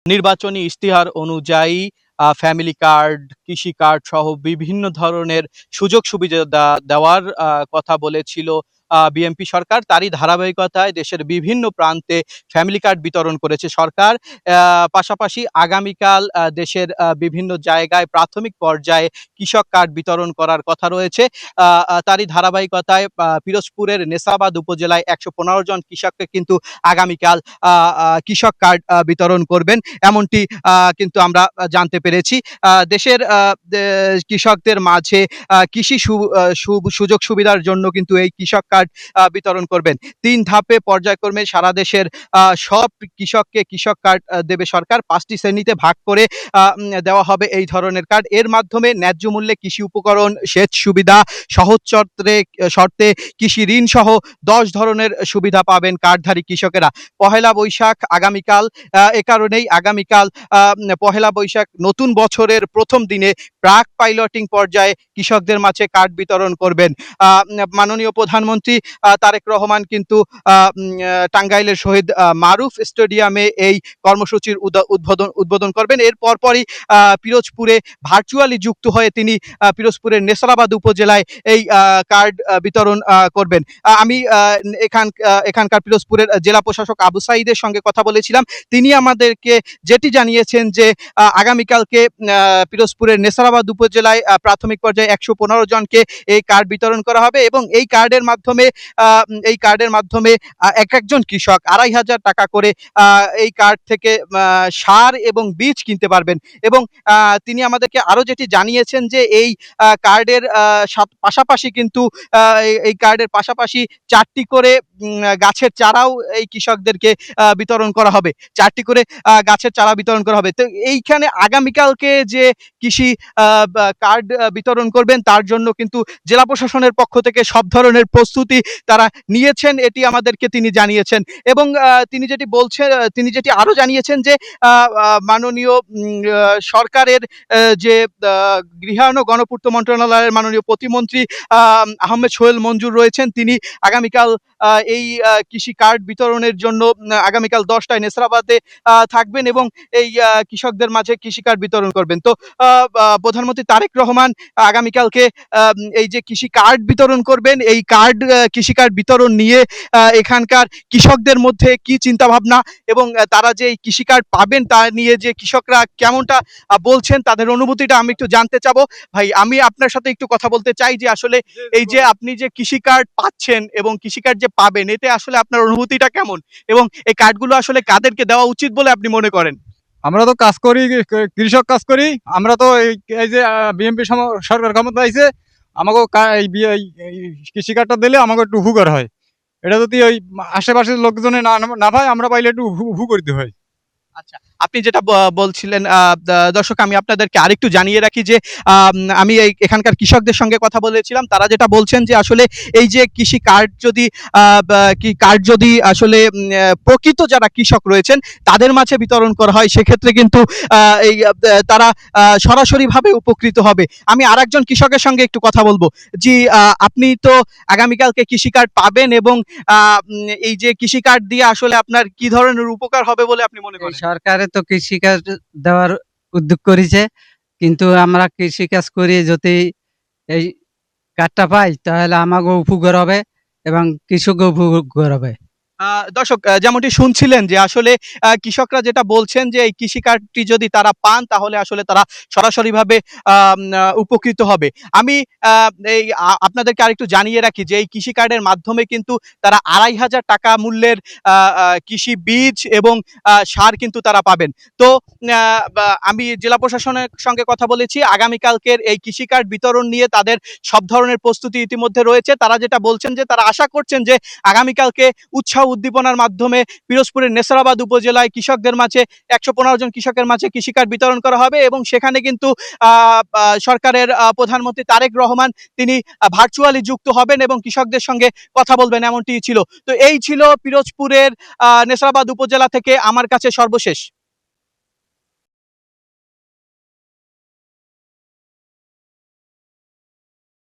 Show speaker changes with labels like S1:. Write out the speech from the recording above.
S1: নির্বাচনী ইশতেহার অনুযায়ী ফ্যামিলি কার্ড, কৃষি কার্ড সহ বিভিন্ন ধরনের সুযোগ সুবিধা দেওয়ার কথা বলেছিল বিএনপি সরকার। তারই ধারাবাহিকতায় দেশের বিভিন্ন প্রান্তে ফ্যামিলি কার্ড বিতরণ করেছে সরকার। পাশাপাশি আগামীকাল দেশের বিভিন্ন জায়গায় প্রাথমিক পর্যায়ে কৃষক কার্ড বিতরণ করার কথা রয়েছে। তারই ধারাবাহিকতায় পিরোজপুরের নেসাবাদ উপজেলায় ১১৫ জন কৃষককে কিন্তু আগামীকাল কৃষক কার্ড বিতরণ করবেন, এমনটি কিন্তু আমরা জানতে পেরেছি। দেশের কৃষকদের মাঝে কৃষি সুযোগ সুবিধার জন্য কিন্তু এই কৃষক কার্ড বিতরণ করবেন। ৩ ধাপে পর্যায়ক্রমে সারা দেশের সব কৃষককে কৃষক কার্ড দেবে সরকার। ৫টি শ্রেণীতে ভাগ করে দেওয়া হবে এই ধরনের কার্ড। এর মাধ্যমে ন্যায্য মূল্যে কৃষি উপকরণ, সেচ সুবিধা, সহজ শর্তে কৃষি ঋণ সহ ১০ ধরনের সুবিধা পাবেন কার্ডধারী কৃষকেরা। পহেলা বৈশাখ আগামীকাল, এ কারণেই আগামীকাল পহেলা বৈশাখ নতুন বছরের প্রথম দিনে প্রাক পাইলটিং পর্যায়ে কৃষকদের মাঝে কার্ড বিতরণ করবেন মাননীয় প্রধানমন্ত্রী তারেক রহমান। কিন্তু টাঙ্গাইলের শহীদ মারুফ স্টেডিয়ামে এই কর্মসূচির উদ্বোধন করবেন। এর পরপরই পিরোজপুরে ভার্চুয়ালি যুক্ত হয়ে তিনি পিরোজপুরের নেসারাবাদ উপজেলায় এই কার্ড বিতরণ করবেন। আমি এখানকার পিরোজপুরের জেলা প্রশাসক আবু সাঈদের সঙ্গে কথা বলেছিলাম। তিনি আমাদেরকে যেটি জানিয়েছেন যে আগামীকালকে পিরোজপুরের নেসারাবাদ উপজেলায় প্রাথমিক পর্যায়ে ১১৫ জনকে এই কার্ড বিতরণ করা হবে এবং এই কার্ডের মাধ্যমে এক একজন কৃষক ২৫০০ টাকা করে এই কার্ড থেকে সার এবং বীজ কিনতে পারবেন। এবং তিনি আমাদেরকে আরো যেটি জানিয়েছেন যে এই কার্ডের পাশাপাশি কিন্তু এই কার্ডের পাশাপাশি ৪টি করে গাছের চারাও এই কৃষকদেরকে বিতরণ করা হবে। ৪টি করে গাছের চারা বিতরণ করা হবে। তো এইখানে আগামীকালকে যে কৃষি কার্ড বিতরণ করবেন তার জন্য কিন্তু জেলা প্রশাসনের পক্ষ থেকে সব ধরনের প্রস্তুতি তারা নিয়েছেন, এটি আমাদেরকে তিনি জানিয়েছেন। এবং তিনি যেটি আরো জানিয়েছেন যে মাননীয় সরকারের যে গৃহায়ন ও গণপূর্ত মন্ত্রণালয়ের মাননীয় প্রতিমন্ত্রী আহমেদ সোহেল মঞ্জুর রয়েছেন, তিনি আগামীকাল এই কৃষি কার্ড বিতরণের জন্য আগামীকাল ১০টায় নেসারাবাদে থাকবেন এবং এই কৃষকদের মাঝে কৃষি কার্ড বিতরণ করবেন। তো প্রধানমন্ত্রী তারেক রহমান আগামীকালকে এই যে কৃষি কার্ড বিতরণ করবেন, এই কৃষি কার্ড বিতরণ নিয়ে এখানকার কৃষকদের মধ্যে কি চিন্তা ভাবনা এবং তারা যে এই কৃষি কার্ড পাবেন তা নিয়ে যে কৃষকরা কেমনটা বলছেন, তাদের অনুভূতিটা আমি একটু জানতে চাবো। ভাই, আমি আপনার সাথে একটু কথা বলতে চাই যে আসলে এই যে আপনি যে কৃষি কার্ড পাচ্ছেন এবং কৃষি কার্ড যে পাবেন, এতে আসলে আপনার অনুভূতিটা কেমন এবং এই কার্ডগুলো আসলে কাদেরকে দেওয়া উচিত বলে আপনি মনে করেন?
S2: আমরা তো কাজ করি, কৃষক কাজ করি। আমরা তো এই যে বিএনপি সরকার ক্ষমতা আইছে, আমাকে এই কৃষি কার্ডটা দিলে আমাকে একটু উপকার হয়। এটা যদি ওই আশেপাশের লোকজনে না পায়, আমরা পাইলে একটু করতে হয়।
S1: আচ্ছা, আপনি যেটা বলছিলেন, দর্শক আমি আপনাদেরকে আরেকটু জানিয়ে রাখি যে আমি এখানকার কৃষকদের সঙ্গে কথা বলেছিলাম। তারা যেটা বলছেন যে আসলে এই যে কৃষি কার্ড যদি আসলে প্রকৃত যারা কৃষক রয়েছেন তাদের মাঝে বিতরণ করা হয়, সেক্ষেত্রে কিন্তু তারা সরাসরিভাবে উপকৃত হবে। আমি আরেকজন কৃষকের সঙ্গে একটু কথা বলবো। জি, আপনি তো আগামীকালকে কৃষি কার্ড পাবেন এবং এই যে কৃষি কার্ড দিয়ে আসলে আপনার কি ধরনের উপকার হবে বলে আপনি মনে করেন?
S3: সরকারে তো কৃষিকাজ দেওয়ার উদ্যোগ করেছে, কিন্তু আমরা কৃষিকাজ করি যদি এই কার্ডটা পাই তাহলে আমাকেও উপকার হবে এবং কৃষকও উপকার হবে।
S1: দর্শক যেমনটি শুনছিলেন যে আসলে কৃষকরা যেটা বলছেন যে এই কৃষি কার্ডটি যদি তারা পান তাহলে আসলে তারা সরাসরিভাবে উপকৃত হবে। আমি এই আপনাদেরকে আরেকটু জানিয়ে রাখি যে এই কৃষি কার্ডের মাধ্যমে কিন্তু তারা ২৫০০ টাকা মূল্যের কৃষি বীজ এবং সার কিন্তু তারা পাবেন। তো আমি জেলা প্রশাসনের সঙ্গে কথা বলেছি। আগামীকালকের এই কৃষি কার্ড বিতরণ নিয়ে তাদের সব ধরনের প্রস্তুতি ইতিমধ্যে রয়েছে। তারা যেটা বলছেন যে তারা আশা করছেন যে আগামীকালকে উৎসাহ উদ্দীপনার মাধ্যমে পিরোজপুরের নেসারাবাদ উপজেলায় কৃষকদের মাঝে ১১৫ জন কৃষকের মাঝে কৃষি কার্ড বিতরণ করা হবে এবং সেখানে কিন্তু সরকারের প্রধানমন্ত্রী তারেক রহমান তিনি ভার্চুয়ালি যুক্ত হবেন এবং কৃষকদের সঙ্গে কথা বলবেন, এমনটি ছিল। তো এই ছিল পিরোজপুরের নেসারাবাদ উপজেলা থেকে আমার কাছে সর্বশেষ।